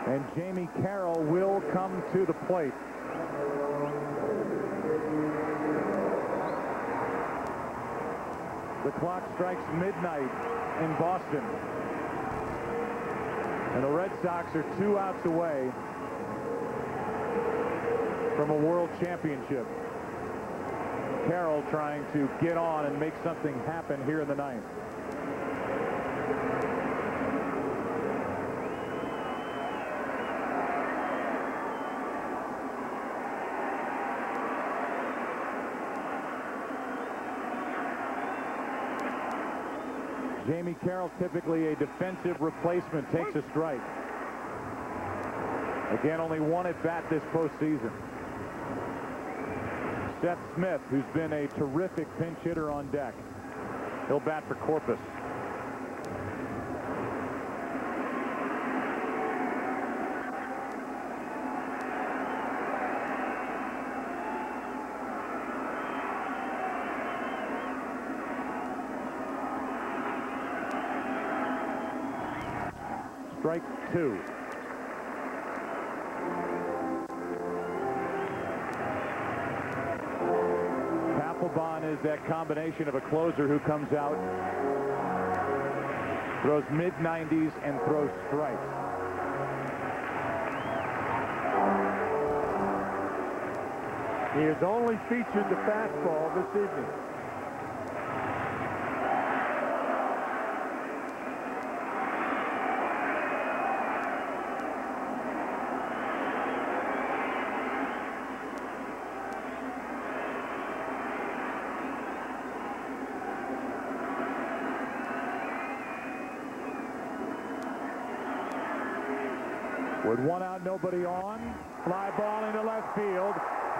And Jamie Carroll will come to the plate. The clock strikes midnight in Boston. And the Red Sox are 2 outs away from a world championship. Carroll trying to get on and make something happen here in the ninth. Jamie Carroll, typically a defensive replacement, takes a strike. Again, only 1 at bat this postseason. Seth Smith, who's been a terrific pinch hitter on deck. He'll bat for Corpus. Strike 2. Papelbon is that combination of a closer who comes out, throws mid-90s, and throws strikes. He has only featured the fastball this evening. With 1 out, nobody on. Fly ball into left field.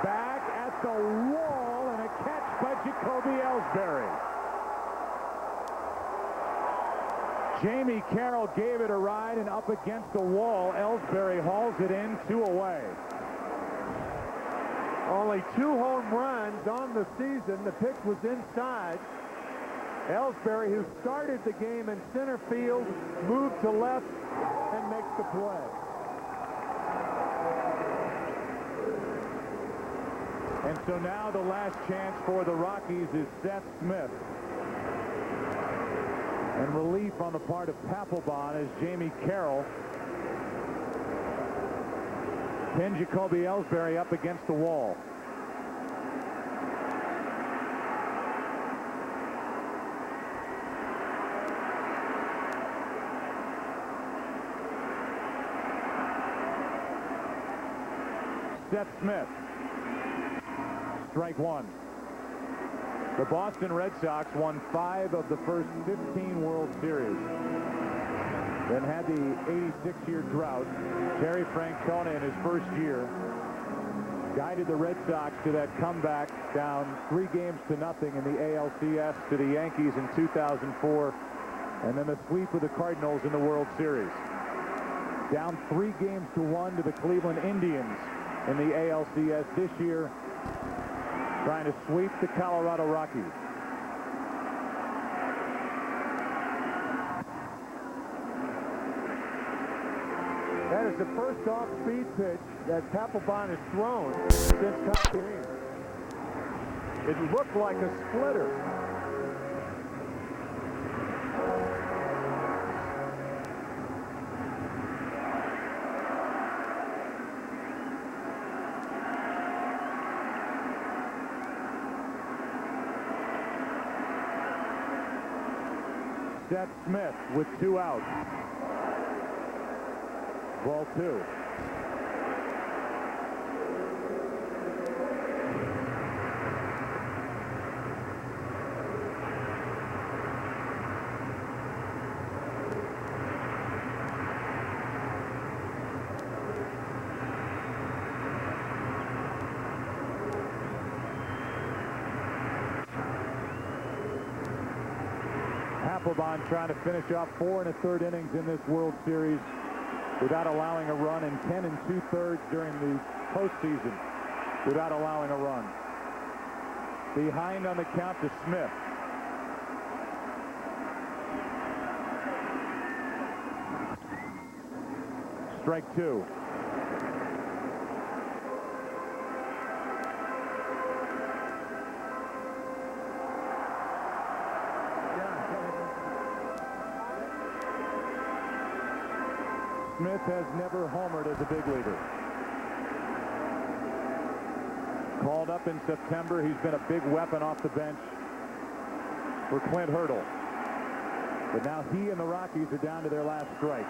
Back at the wall, and a catch by Jacoby Ellsbury. Jamie Carroll gave it a ride, and up against the wall, Ellsbury hauls it in, 2 away. Only 2 home runs on the season. The pitch was inside. Ellsbury, who started the game in center field, moved to left and makes the play. And so now the last chance for the Rockies is Seth Smith. And relief on the part of Papelbon as Jamie Carroll pinned Jacoby Ellsbury up against the wall. Seth Smith. Strike 1. The Boston Red Sox won 5 of the first 15 World Series. Then had the 86-year drought. Terry Francona in his first year guided the Red Sox to that comeback down 3 games to nothing in the ALCS to the Yankees in 2004, and then the sweep of the Cardinals in the World Series. Down 3 games to 1 to the Cleveland Indians in the ALCS this year, trying to sweep the Colorado Rockies. That is the first off-speed pitch that Papelbon has thrown since top game. It looked like a splitter. Seth Smith with 2 outs. Ball 2. Papelbon trying to finish off 4 1/3 innings in this World Series without allowing a run, and 10 2/3 during the postseason without allowing a run. Behind on the count to Smith. strike two. Smith has never homered as a big leaguer. Called up in September, he's been a big weapon off the bench for Clint Hurdle. But now he and the Rockies are down to their last strike.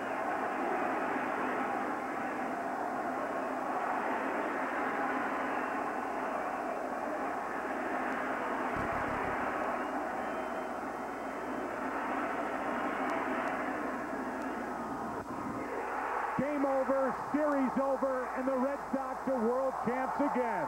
Game over, series over, and the Red Sox are world champs again.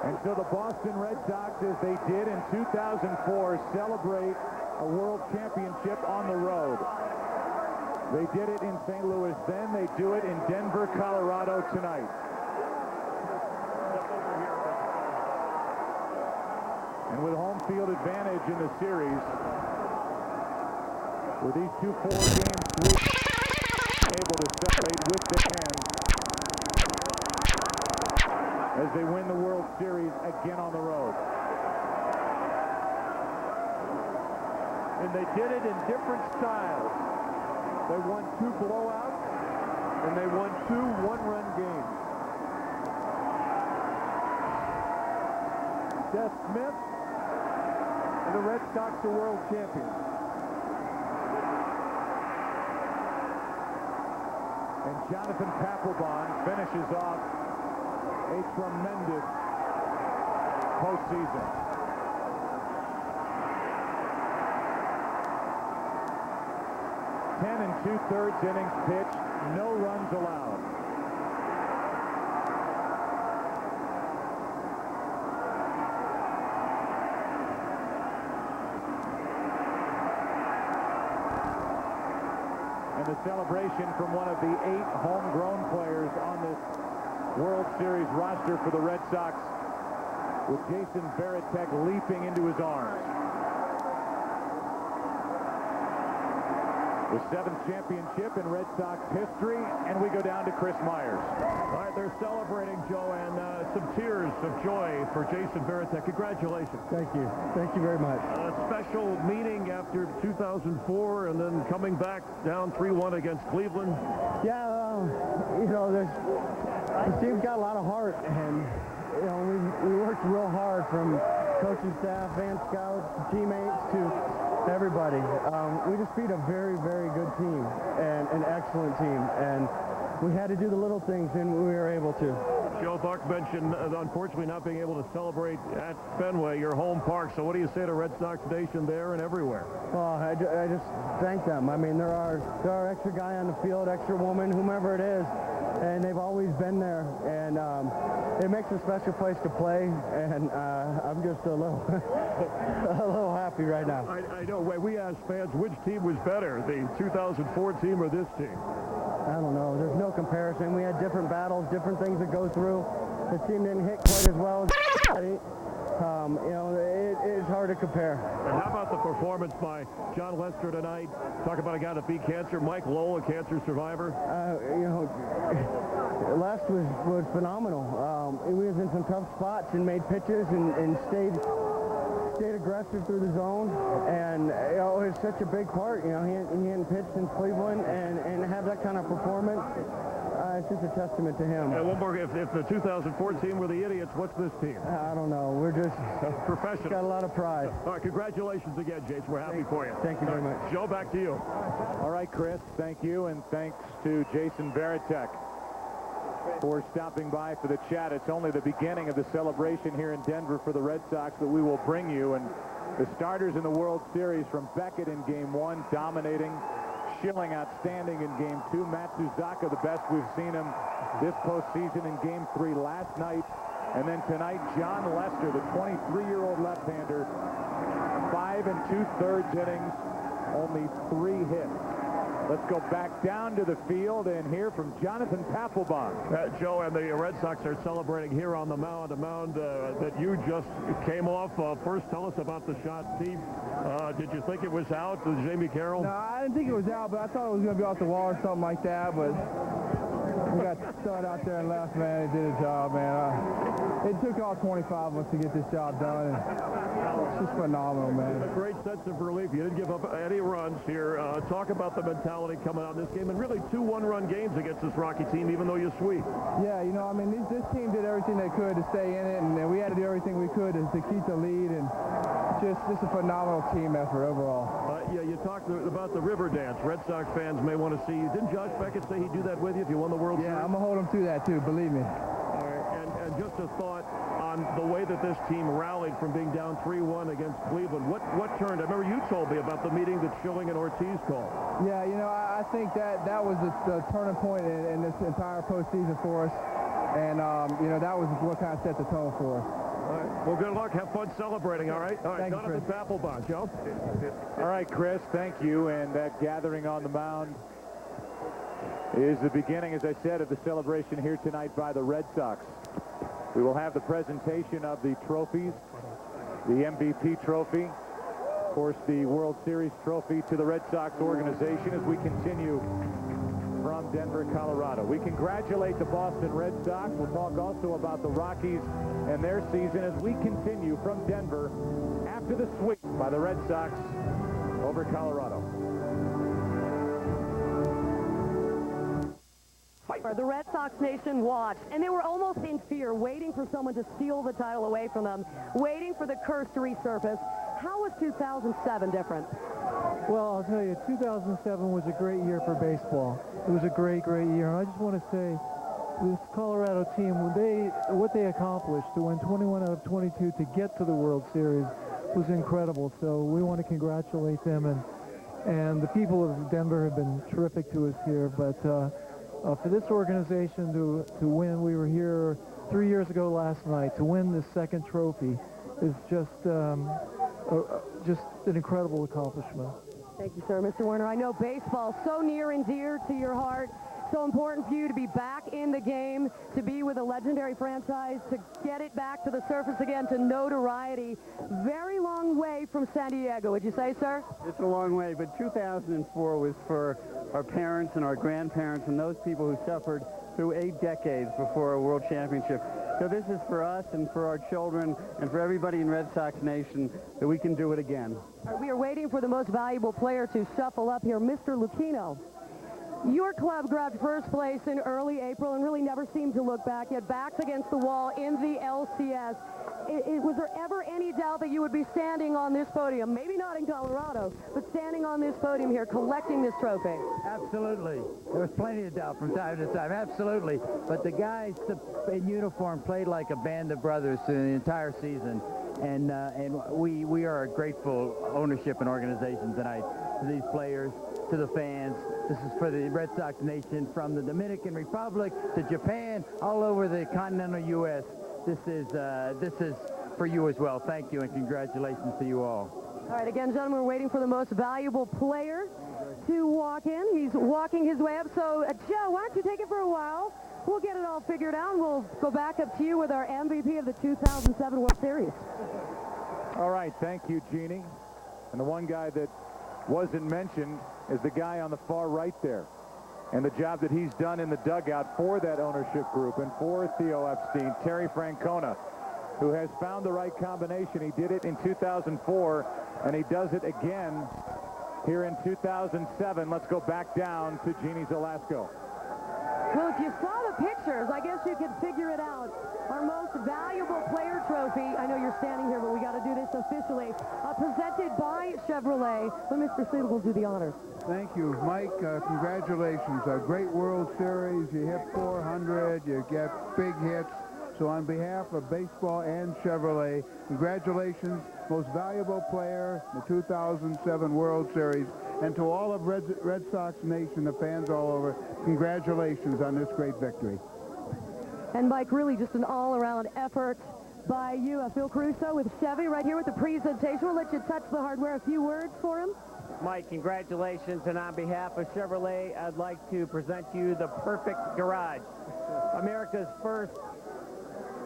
And so the Boston Red Sox, as they did in 2004, celebrate a world championship on the road. They did it in St. Louis then. They do it in Denver, Colorado tonight. And with home field advantage in the series, with these two four-game sweeps able to separate with their hands as they win the World Series again on the road. And they did it in different styles. They won 2 blowouts, and they won 2 one-run games. Seth Smith and the Red Sox are world champions. And Jonathan Papelbon finishes off a tremendous postseason. 10 2/3 innings pitched, no runs allowed. And the celebration from one of the 8 homegrown players on this World Series roster for the Red Sox, with Jason Varitek leaping into his arms. The 7th championship in Red Sox history, and we go down to Chris Myers. All right, they're celebrating, Joe, and some tears of joy for Jason Varitek. Congratulations. Thank you. Thank you very much. A special meeting after 2004 and then coming back down 3-1 against Cleveland. Yeah, you know, this team's got a lot of heart, and, you know, we worked real hard from coaching staff and scouts, teammates to everybody. We just beat a very, very good team and an excellent team, and we had to do the little things, and we were able to. Joe Buck mentioned, unfortunately, not being able to celebrate at Fenway, your home park. So what do you say to Red Sox Nation there and everywhere? Well, I just thank them. I mean, there are extra guy on the field, extra woman, whomever it is, and they've always been there, and it makes a special place to play, and I'm just a little a little happy right now. I know. We asked fans which team was better, the 2004 team or this team. I don't know. There's no comparison. We had different battles, different things that go through. The team didn't hit quite as well as you know, it's hard to compare. And how about the performance by John Lester tonight? Talk about a guy that beat cancer. Mike Lowell, a cancer survivor. You know, Les was phenomenal. He was in some tough spots and made pitches and stayed aggressive through the zone, and you know, it was such a big part. You know, he hadn't pitched since Cleveland, and have that kind of performance. It's just a testament to him. And one more, if the 2004 team were the idiots, what's this team? I don't know. We're just professional. Got a lot of pride. All right, congratulations again, Jason. We're happy for you. Thank you very much. Joe, back to you. All right, Chris, thank you, and thanks to Jason Varitek for stopping by for the chat. It's only the beginning of the celebration here in Denver for the Red Sox that we will bring you. And the starters in the World Series, from Beckett in Game 1, dominating, Schilling outstanding in Game 2. Matt Suzaka, the best we've seen him this postseason in Game 3 last night. And then tonight, John Lester, the 23-year-old left-hander, 5 2/3 innings, only 3 hits. Let's go back down to the field and hear from Jonathan Papelbon. Joe, and the Red Sox are celebrating here on the mound, a mound that you just came off. First, tell us about the shot, Steve. Did you think it was out, Jamie Carroll? No, I didn't think it was out, but I thought it was going to be off the wall or something like that. But we got started out there and left, man. It did a job, man. It took all 25 of us to get this job done. And it's just phenomenal, man. A great sense of relief. You didn't give up any runs here. Talk about the mentality coming out of this game, and really 2 one-run games against this Rocky team, even though you sweep. Yeah, you know, I mean, this team did everything they could to stay in it, and we had to do everything we could to keep the lead, and just a phenomenal team effort overall. Yeah, you talked about the river dance. Red Sox fans may want to see you. Didn't Josh Beckett say he'd do that with you if you won the World Series? Yeah, I'm going to hold him to that, too, believe me. All right, and just a thought on the way that this team rallied from being down 3-1 against Cleveland. What turned? I remember you told me about the meeting that Schilling and Ortiz called. Yeah, you know, I think that was the turning point in this entire postseason for us. And, you know, that was what kind of set the tone for us. All right. Well, good luck. Have fun celebrating, all right? All right, Jonathan Papelbon, Joe. All right, Chris, thank you. And that gathering on the mound is the beginning, as I said, of the celebration here tonight by the Red Sox. We will have the presentation of the trophies, the MVP trophy, of course, the World Series trophy to the Red Sox organization as we continue from Denver, Colorado. We congratulate the Boston Red Sox. We'll talk also about the Rockies and their season as we continue from Denver after the sweep by the Red Sox over Colorado. The Red Sox nation watched, and they were almost in fear, waiting for someone to steal the title away from them, waiting for the curse to resurface. How was 2007 different? Well, I'll tell you, 2007 was a great year for baseball. It was a great, great year. And I just want to say, this Colorado team, what they accomplished to win 21 out of 22 to get to the World Series was incredible. So we want to congratulate them. And the people of Denver have been terrific to us here. But for this organization to win, we were here 3 years ago last night, to win this second trophy is just an incredible accomplishment. Thank you, sir. Mr. Werner, I know baseball so near and dear to your heart, so important for you to be back in the game, to be with a legendary franchise, to get it back to the surface again, to notoriety. Very long way from San Diego, would you say, sir? It's a long way, but 2004 was for our parents and our grandparents and those people who suffered through 8 decades before a world championship. So this is for us and for our children and for everybody in Red Sox Nation that we can do it again. We are waiting for the most valuable player to shuffle up here, Mr. Lucchino. Your club grabbed first place in early April and really never seemed to look back, yet backs against the wall in the LCS. Was there ever any doubt that you would be standing on this podium, maybe not in Colorado, but standing on this podium here, collecting this trophy? Absolutely. There was plenty of doubt from time to time, absolutely. But the guys in uniform played like a band of brothers through the entire season. And we are a grateful ownership and organization tonight to these players, to the fans. This is for the Red Sox Nation, from the Dominican Republic to Japan, all over the continental U.S. This is for you as well. Thank you and congratulations to you all. All right, again, gentlemen, we're waiting for the most valuable player to walk in. He's walking his way up. So, Joe, why don't you take it for a while? We'll get it all figured out, and we'll go back up to you with our MVP of the 2007 World Series. All right, thank you, Jeannie. And the one guy that wasn't mentioned is the guy on the far right there. And the job that he's done in the dugout for that ownership group and for Theo Epstein, Terry Francona, who has found the right combination. He did it in 2004, and he does it again here in 2007. Let's go back down to Jeannie Zalasko. Well, if you saw the pictures, I guess you could figure it out. Our most valuable player trophy, I know you're standing here, but we got to do this officially, presented by Chevrolet. But Mr. Siegel will do the honors. Thank you, Mike. Congratulations. A great World Series. You hit 400. You get big hits. So on behalf of baseball and Chevrolet, congratulations, most valuable player in the 2007 World Series. And to all of Red Sox Nation, the fans all over, congratulations on this great victory. And Mike, really just an all-around effort by you. Phil Caruso with Chevy right here with the presentation. We'll let you touch the hardware. A few words for him. Mike, congratulations, and on behalf of Chevrolet, I'd like to present you the perfect garage. America's first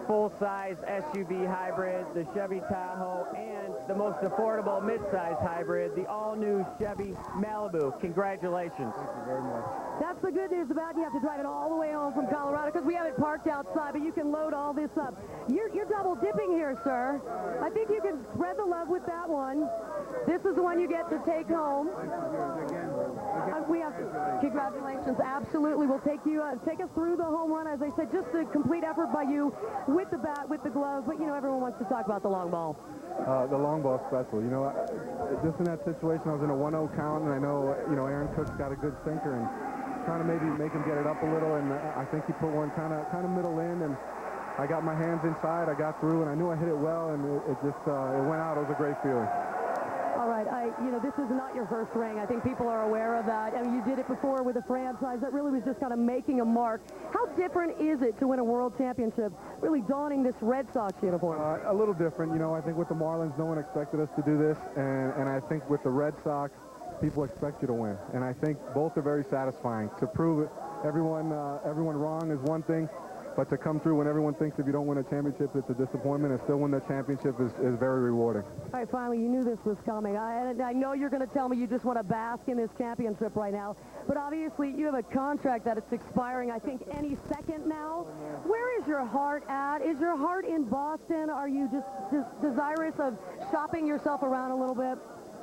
full-size SUV hybrid, the Chevy Tahoe, and the most affordable mid-size hybrid, the all-new Chevy Malibu. Congratulations. Thank you very much. That's the good news about it. You have to drive it all the way home from Colorado because we have it parked outside, but you can load all this up. You're double dipping here, sir. I think you can spread the love with that one. This is the one you get to take home. We have congratulations. Absolutely. We'll take you take us through the home run. As I said, just a complete effort by you with the bat, with the glove. But, you know, everyone wants to talk about the long ball. The long ball special. You know, just in that situation, I was in a 1-0 count, and I know, you know, Aaron Cook's got a good sinker, and trying to maybe make him get it up a little, and I think he put one kind of middle in, and I got my hands inside, I got through, and I knew I hit it well, and it just it went out. It was a great feeling. All right, you know, this is not your first ring. I think people are aware of that. I mean, you did it before with a franchise that really was just kind of making a mark. How different is it to win a world championship, really donning this Red Sox uniform? A little different. You know, I think with the Marlins, no one expected us to do this, and I think with the Red Sox, people expect you to win. And I think both are very satisfying. To prove everyone wrong is one thing, but to come through when everyone thinks if you don't win a championship, it's a disappointment, and still win the championship is very rewarding. All right, finally, you knew this was coming. I know you're going to tell me you just want to bask in this championship right now, but obviously you have a contract that it's expiring, I think, any second now. Where is your heart at? Is your heart in Boston? Are you just desirous of shopping yourself around a little bit?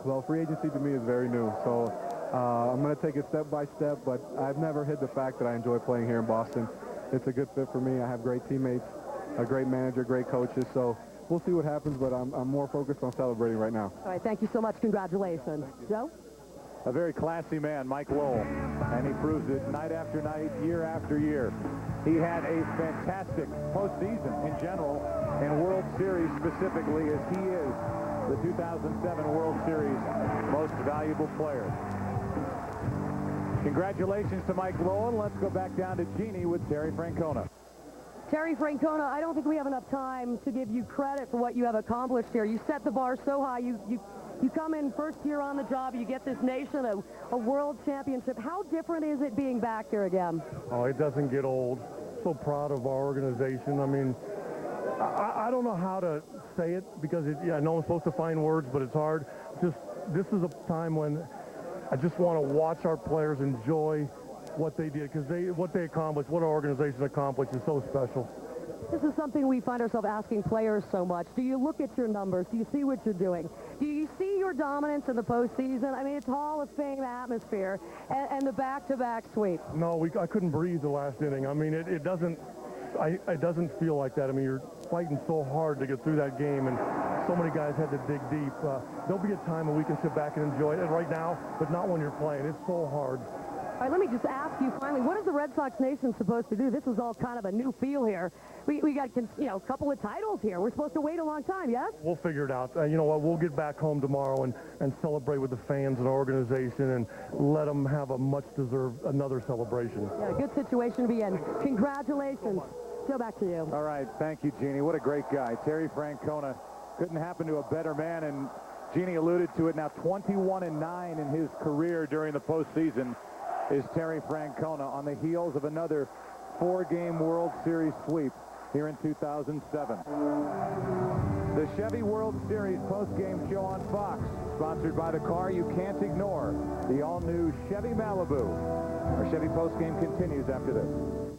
Well, free agency to me is very new, so I'm going to take it step by step, but I've never hid the fact that I enjoy playing here in Boston. It's a good fit for me. I have great teammates, a great manager, great coaches, so we'll see what happens, but I'm more focused on celebrating right now. All right, thank you so much. Congratulations. Joe? A very classy man, Mike Lowell, and he proves it night after night, year after year. He had a fantastic postseason in general, and World Series specifically, as he is the 2007 World Series most valuable player. Congratulations to Mike Lowell. Let's go back down to Jeannie with Terry Francona. Terry Francona, I don't think we have enough time to give you credit for what you have accomplished here. You set the bar so high. You come in first year on the job. You get this nation a world championship. How different is it being back here again? Oh, it doesn't get old. So proud of our organization. I mean, I don't know how to say it because I know I'm supposed to find words, but it's hard. Just this is a time when I just want to watch our players enjoy what they did because what they accomplished, what our organization accomplished is so special. This is something we find ourselves asking players so much. Do you look at your numbers? Do you see what you're doing? Do you see your dominance in the postseason? I mean, it's Hall of Fame atmosphere and the back-to-back sweep. No, I couldn't breathe the last inning. I mean, it doesn't feel like that. I mean, you're fighting so hard to get through that game, and so many guys had to dig deep. There'll be a time when we can sit back and enjoy it right now, but not when you're playing. It's so hard. All right, let me just ask you finally, what is the Red Sox Nation supposed to do? This is all kind of a new feel here. We got, you know, a couple of titles here. We're supposed to wait a long time, yes? We'll figure it out. You know what? We'll get back home tomorrow and celebrate with the fans and our organization and let them have a much-deserved another celebration. Yeah, good situation to be in. Congratulations. Joe, back to you. All right, thank you, Jeannie. What a great guy. Terry Francona couldn't happen to a better man, and Jeannie alluded to it now. 21-9 in his career during the postseason is Terry Francona on the heels of another 4-game World Series sweep here in 2007. The Chevy World Series postgame show on Fox, sponsored by the car you can't ignore, the all-new Chevy Malibu. Our Chevy postgame continues after this.